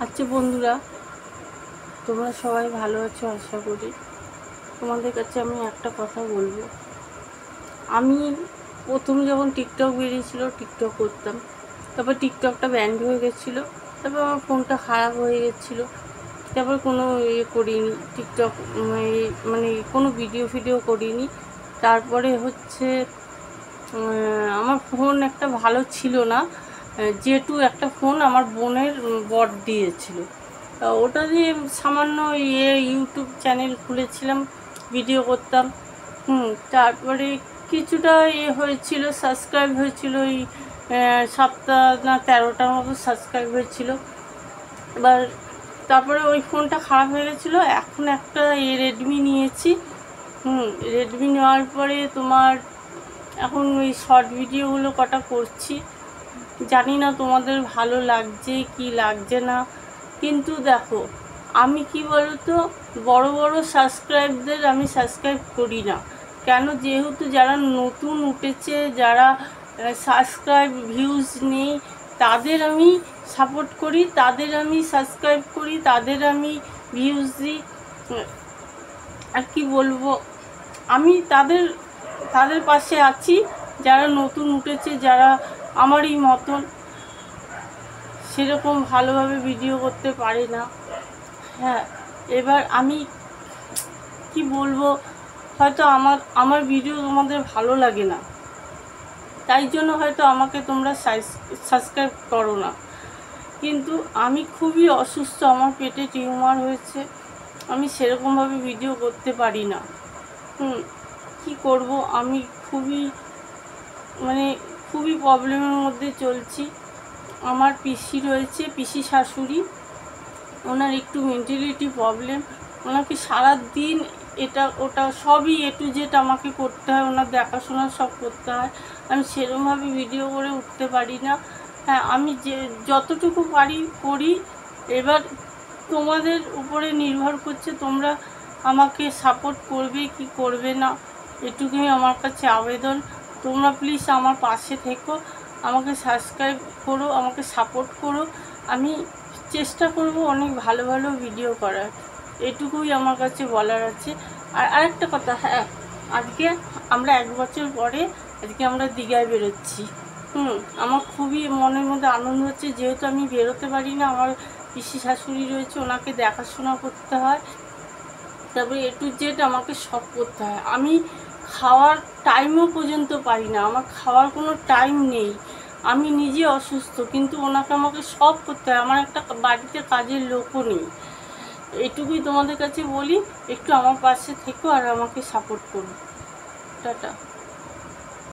আচ্ছা বন্ধুরা, তোমরা সবাই ভালো আছো আশা করি। তোমাদের কাছে আমি একটা কথা বলবো। আমি প্রথম যখন টিকটক বেরিয়েছিল টিকটক করতাম, তারপর টিকটকটা ব্যান্ড হয়ে গেছিলো, তারপর আমার ফোনটা খারাপ হয়ে গেছিলো, তারপর কোনো করিনি টিকটক, মানে কোনো ভিডিও করিনি। তারপরে হচ্ছে আমার ফোন একটা ভালো ছিল না, যেটু একটা ফোন আমার বোনের বর দিয়েছিল। ওটা দিয়ে সামান্য ইউটিউব চ্যানেল খুলেছিলাম, ভিডিও করতাম। তারপরে কিছুটা হয়েছিল, সাবস্ক্রাইব হয়েছিল, ওই 7টা না 13টার মতো সাবস্ক্রাইব হয়েছিল। এবার তারপরে ওই ফোনটা খারাপ হয়ে গেছিলো। এখন একটা রেডমি নিয়েছি। রেডমি নেওয়ার পরে তোমার এখন ওই শর্ট ভিডিওগুলো কটা করছি। জানি না তোমাদের ভালো লাগছে কি লাগছে না, কিন্তু দেখো আমি কি বলতো, বড় বড় সাবস্ক্রাইবদের আমি সাবস্ক্রাইব করি না। কেন? যেহেতু যারা নতুন উঠেছে, যারা সাবস্ক্রাইব ভিউজ নেই, তাদের আমি সাপোর্ট করি, তাদের আমি সাবস্ক্রাইব করি, তাদের আমি ভিউজ দিই। আর কি বলবো, আমি তাদের পাশে আছি যারা নতুন উঠেছে, যারা আমারই মতন সেরকম ভালোভাবে ভিডিও করতে পারে না। হ্যাঁ, এবার আমি কি বলবো, হয়তো আমার ভিডিও তোমাদের ভালো লাগে না, তাই জন্য হয়তো আমাকে তোমরা সাবস্ক্রাইব করো না। কিন্তু আমি খুবই অসুস্থ, আমার পেটে টিউমার হয়েছে, আমি সেরকমভাবে ভিডিও করতে পারি না। কি করব, আমি খুবই প্রবলেমের মধ্যে চলছি। আমার পিসি রয়েছে, পিসি শাশুড়ি, ওনার একটু মেন্টালিটি প্রবলেম। ওনাকে সারাদিন এটা ওটা সবই টু জেড আমাকে করতে হয়, ওনার দেখাশোনা সব করতে হয়। আমি সেরকমভাবে ভিডিও করে উঠতে পারি না। হ্যাঁ, আমি যতটুকু পারি করি। এবার তোমাদের উপরে নির্ভর করছে, তোমরা আমাকে সাপোর্ট করবে কি করবে না, এটুকুই আমার কাছে আবেদন। তোমরা প্লিজ আমার পাশে থেকো, আমাকে সাবস্ক্রাইব করো, আমাকে সাপোর্ট করো। আমি চেষ্টা করব অনেক ভালো ভালো ভিডিও করার, এটুকুই আমার কাছে বলার আছে। আর আরেকটা কথা, হ্যাঁ, আজকে আমরা 1 বছর পরে আজকে আমরা দীঘায় বেরোচ্ছি। আমার খুবই মনের মধ্যে আনন্দ হচ্ছে, যেহেতু আমি বেরোতে পারি না, আমার পিসি শাশুড়ি রয়েছে, ওনাকে দেখাশোনা করতে হয়, তারপরে টু জেড আমাকে সব করতে হয়। আমি খাওয়ার টাইমও পর্যন্ত পাই না, আমার খাওয়ার কোনো টাইম নেই। আমি নিজে অসুস্থ, কিন্তু ওনাকে আমাকে সব করতে হয়, আমার একটা বাড়িতে কাজের লোকও নেই। এটুকুই তোমাদের কাছে বলি, একটু আমার পাশে থেকো আর আমাকে সাপোর্ট করো। টাটা।